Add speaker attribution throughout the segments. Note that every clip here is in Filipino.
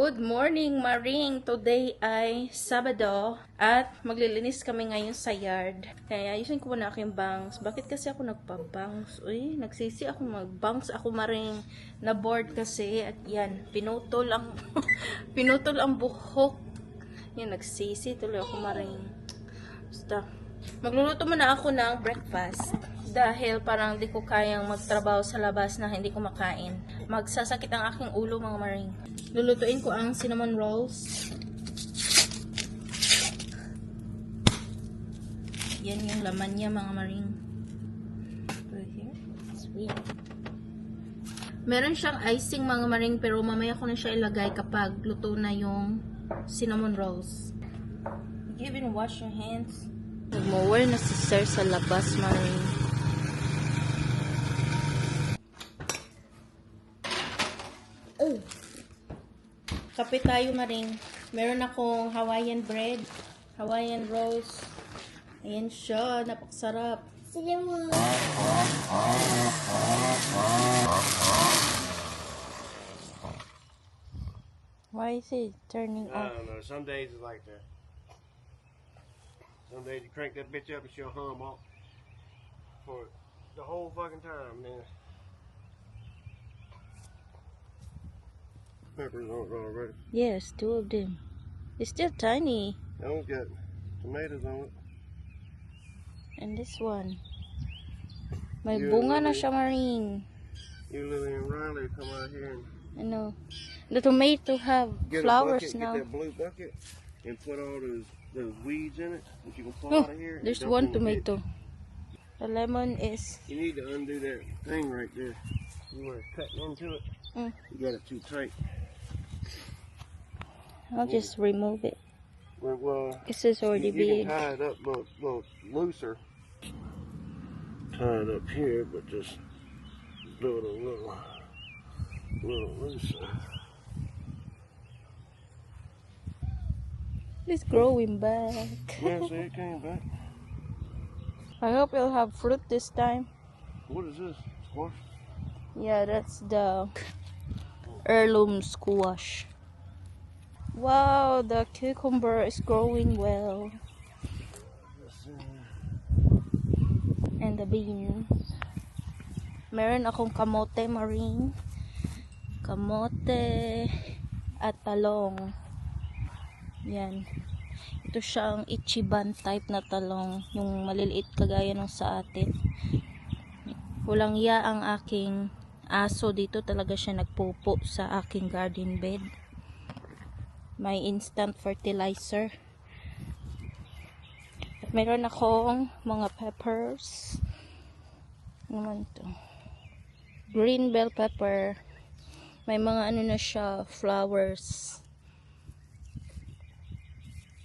Speaker 1: Good morning, Maring! Today ay Sabado at maglilinis kami ngayon sa yard. Kaya ayusin ko muna aking bangs. Bakit kasi ako nagpa-bangs? Uy, nagsisi ako mag-bangs. Ako, Maring, na bored kasi. At yan, pinutol ang pinutol ang buhok. Yan, nagsisi tuloy ako, Maring. Basta, magluluto muna ako ng breakfast. Dahil parang di ko kayang magtrabaho sa labas na hindi ko makain. Magsasakit ang aking ulo, mga Maring. Lulutuin ko ang cinnamon rolls. Yan yung laman niya, mga Maring. Here. Sweet. Meron siyang icing, mga Maring, pero mamaya ko na siya ilagay kapag luto na yung cinnamon rolls. You even wash your hands. Nag-mower na si Sir sa labas, Maring. Oh! Kape tayo, Maring. Meron akong Hawaiian bread, Hawaiian rolls. Ayan siya, napakasarap.
Speaker 2: Sige mo.
Speaker 1: Why is it turning
Speaker 3: I
Speaker 1: off?
Speaker 3: don't know. Some days it's like that. Some days you crank that bitch up and she'll hum off for the whole fucking time, man. Peppers on it already.
Speaker 1: Yes, 2 of them. It's still tiny.
Speaker 3: I don't get tomatoes on it.
Speaker 1: And this one. May
Speaker 3: Yeah,
Speaker 1: bunga na
Speaker 3: really.
Speaker 1: siya, Maring.
Speaker 3: You, Lily and Riley, come out here and
Speaker 1: I know. The tomato have
Speaker 3: get
Speaker 1: flowers
Speaker 3: a bucket,
Speaker 1: now.
Speaker 3: get that blue bucket, and put all those weeds in it that you can pull
Speaker 1: Oh,
Speaker 3: out of here. and
Speaker 1: there's
Speaker 3: dump
Speaker 1: one
Speaker 3: in the ditch.
Speaker 1: tomato. The lemon is...
Speaker 3: You need to undo that thing right there. You were cutting into it.
Speaker 1: Mm.
Speaker 3: You got it too tight.
Speaker 1: I'll just remove it.
Speaker 3: Well,
Speaker 1: This is already
Speaker 3: you
Speaker 1: big.
Speaker 3: can tie it up a little looser. Tie it up here, but just do it a little looser.
Speaker 1: It's growing back.
Speaker 3: Yeah, see, it came back.
Speaker 1: I hope it'll have fruit this time.
Speaker 3: What is this? Squash?
Speaker 1: Yeah, that's the heirloom squash. Wow, the cucumber is growing well. And the beans. Meron akong kamote, Maring. Kamote at talong. Yan. Ito siyang ichiban type na talong. Yung maliliit kagaya ng sa atin. Walang iya ang aking aso dito. Talaga siya nagpupo sa aking garden bed. May instant fertilizer. At meron akong mga peppers. Ano naman ito? Green bell pepper. May mga ano na siya, flowers.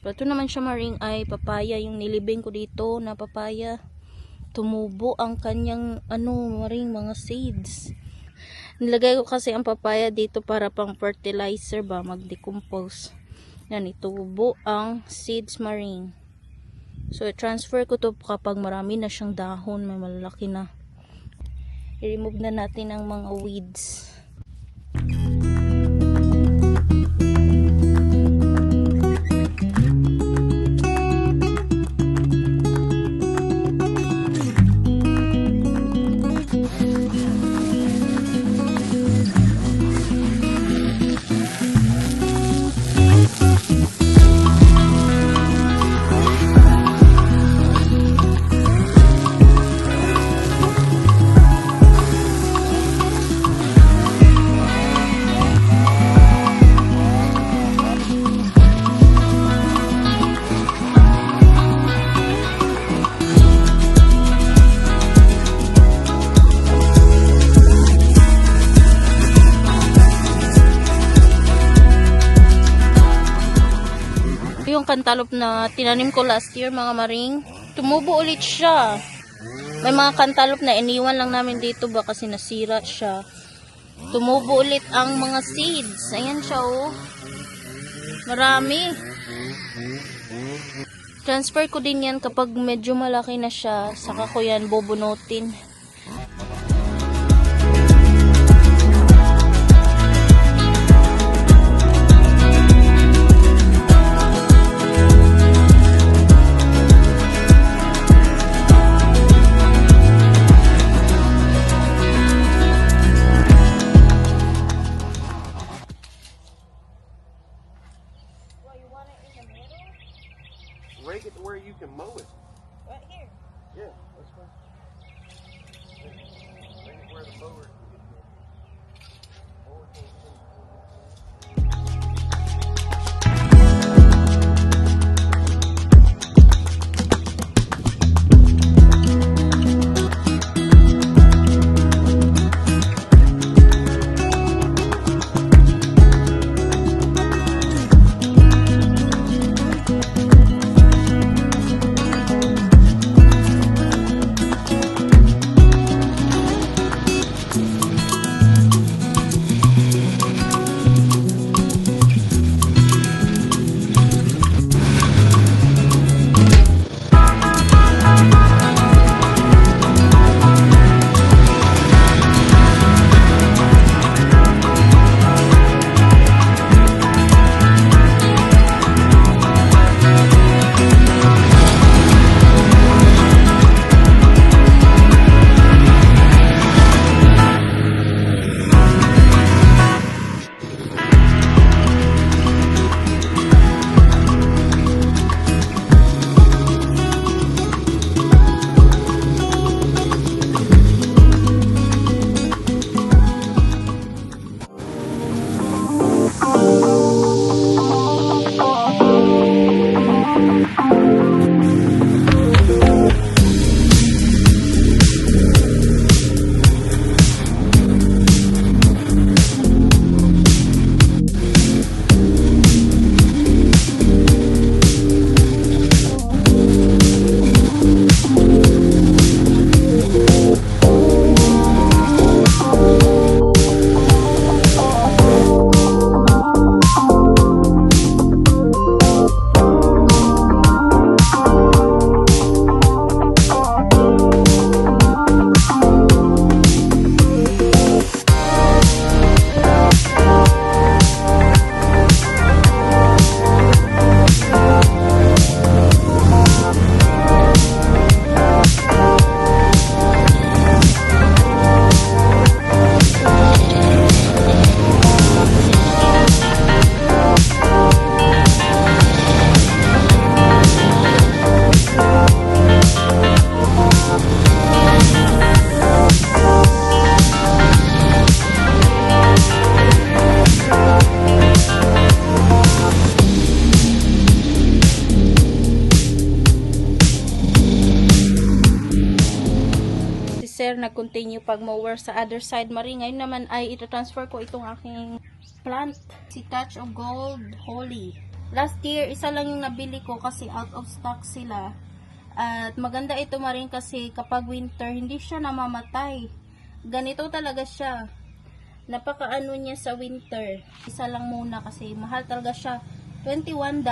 Speaker 1: Pero ito naman siya, Maring, ay papaya. Yung nilibing ko dito na papaya. Tumubo ang kanyang Maring, mga seeds. Nilagay ko kasi ang papaya dito para pang fertilizer ba, mag-decompose. Yan, itubo ang seeds, Maring. So, transfer ko to kapag marami na siyang dahon, may malalaki na. I-remove na natin ang mga weeds. Yung cantaloupe na tinanim ko last year, mga Maring, tumubo ulit siya. May mga cantaloupe na iniwan lang namin dito ba kasi nasira siya. Tumubo ulit ang mga seeds. Ayan siya, oh. Marami. Transfer ko din yan kapag medyo malaki na siya. Saka ko yan bubunutin.
Speaker 3: rake it to where you can mow it.
Speaker 1: Right here.
Speaker 3: Yeah, that's fine. Rake it where the mower can get to it. Mower can't get to it.
Speaker 1: Sir nag-continue pag-mower sa other side. Mari, ngayon naman ay ito-transfer ko itong aking plant. Si Touch of Gold Holy. Last year, isa lang yung nabili ko kasi out of stock sila. At maganda ito maring kasi kapag winter, hindi siya namamatay. Ganito talaga siya. Napakaano niya sa winter. Isa lang muna kasi mahal talaga siya. $21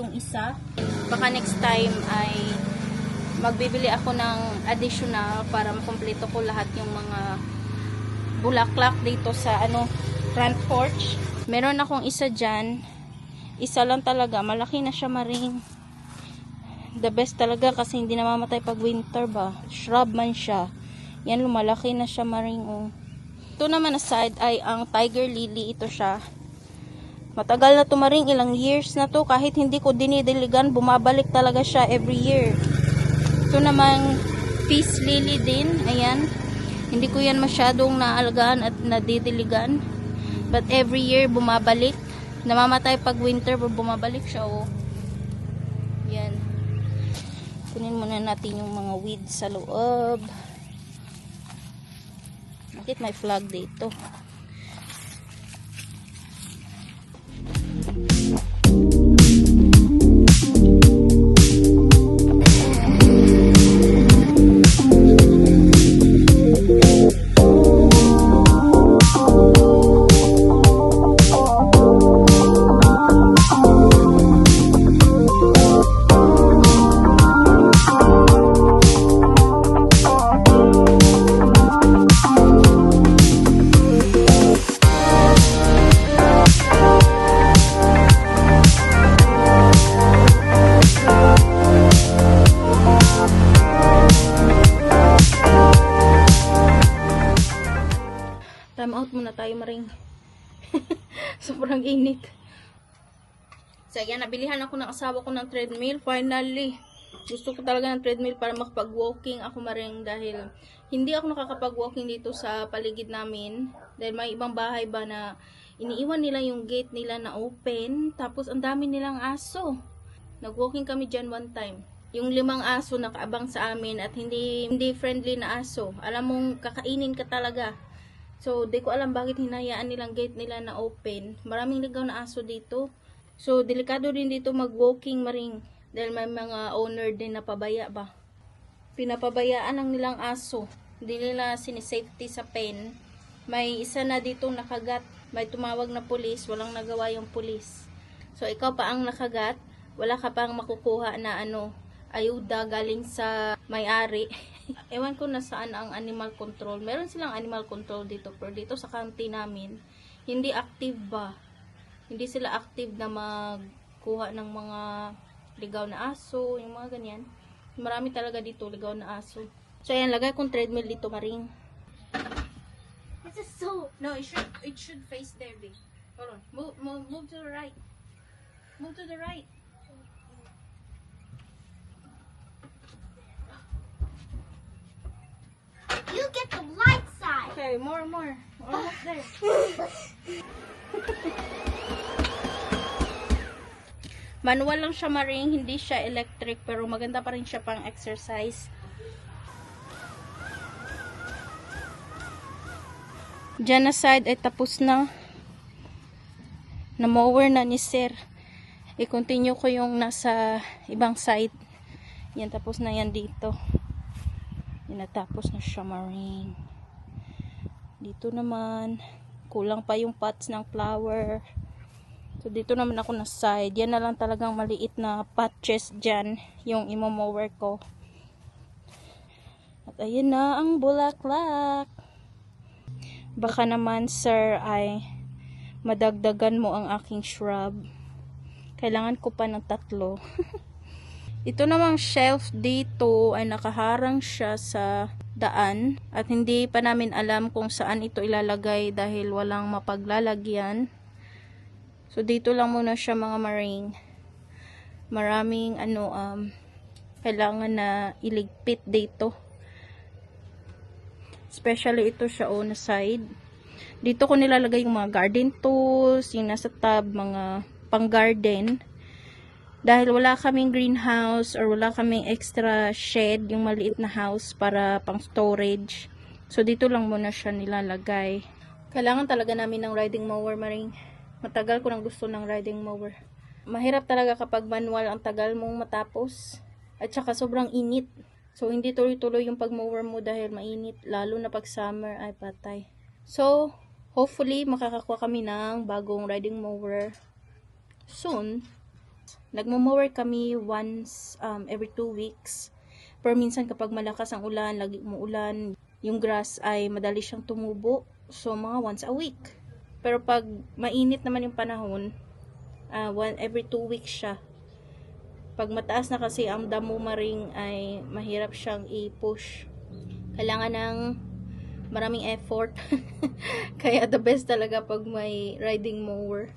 Speaker 1: yung isa. Baka next time ay magbibili ako ng additional para makumpleto ko lahat yung mga bulaklak dito sa front porch. Meron akong isa dyan. Isa lang talaga. Malaki na siya maring. The best talaga kasi hindi namamatay pag winter ba. Shrub man siya. Yan, lumalaki na siya maring. Oh. Ito naman na side ay ang tiger lily. Ito siya. Matagal na tumaring, ilang years na to. Kahit hindi ko dinidiligan, bumabalik talaga siya every year. Ito namang peace lily din. Ayan. Hindi ko yan masyadong naalagaan at nadidiligan. But every year bumabalik. Namamatay pag winter, bumabalik siya. Oh. Yan. Kunin muna natin yung mga weeds sa loob. Bakit may flag dito? Time out muna tayo maring. Sobrang init. So, yan, nabilihan ako ng asawa ko ng treadmill. Finally, gusto ko talaga ng treadmill para makapag-walking ako maring dahil hindi ako nakakapag-walking dito sa paligid namin. Dahil may ibang bahay ba na iniiwan nila yung gate nila na open. Tapos, ang dami nilang aso. Nag-walking kami dyan one time. Yung 5 aso nakaabang sa amin at hindi friendly na aso. Alam mong kakainin ka talaga. So, di ko alam bakit hinayaan nilang gate nila na open. Maraming ligaw na aso dito. So, delikado din dito mag-walking maring dahil may mga owner din na pabaya ba. Pinapabayaan lang nilang aso. Hindi nila sinisafety sa pen. May isa na dito nakagat. May tumawag na pulis. Walang nagawa yung pulis. So, ikaw pa ang nakagat. Wala ka pang makukuha na ayuda galing sa may-ari. Ewan ko na saan ang animal control. Meron silang animal control dito. Pero dito sa county namin, hindi active ba? Hindi sila active na magkuha ng mga ligaw na aso, yung mga ganyan. Marami talaga dito ligaw na aso. So ayan, lagay kong treadmill dito, Maring.
Speaker 2: This is so.
Speaker 1: No, it should face there, babe. Hold on. Move to the right. Move to the right.
Speaker 2: You get the light side.
Speaker 1: Okay, more. Almost there. Manual lang siya, Maring, hindi siya electric, pero maganda pa rin siya pang exercise. Diyan na side ay tapos na. Na-mower na ni Sir. I-continue ko yung nasa ibang side. Yan, tapos na yan dito. Yan, natapos na siya, Maring. Dito naman, kulang pa yung pots ng flower. So, dito naman ako na side. Yan na lang talagang maliit na patches dyan. Yung imo-mower ko. At ayun na ang bulaklak. Baka naman, sir, ay madagdagan mo ang aking shrub. Kailangan ko pa ng 3. Ito namang shelf dito ay nakaharang siya sa daan. At hindi pa namin alam kung saan ito ilalagay dahil walang mapaglalagyan. So, dito lang muna siya, mga Maring. Maraming, kailangan na iligpit dito. Especially ito siya, na side. Dito ko nilalagay yung mga garden tools, yung nasa tub, mga pang-garden. Dahil wala kaming greenhouse or wala kaming extra shed, yung maliit na house para pang-storage. So, dito lang muna siya nilalagay. Kailangan talaga namin ng riding mower, Maring. Matagal ko nang gusto ng riding mower. Mahirap talaga kapag manual, ang tagal mong matapos. At saka sobrang init. So, hindi tuloy-tuloy yung pag-mower mo dahil mainit. Lalo na pag summer ay patay. So, hopefully, makakakuha kami ng bagong riding mower soon. Nagmo-mower kami once every 2 weeks. Pero minsan kapag malakas ang ulan, lagi umuulan, yung grass ay madali siyang tumubo. So, mga once a week. Pero pag mainit naman yung panahon, every 2 weeks siya. Pag mataas na kasi ang damo, Maring, ay mahirap siyang i-push. Kailangan ng maraming effort. Kaya the best talaga pag may riding mower.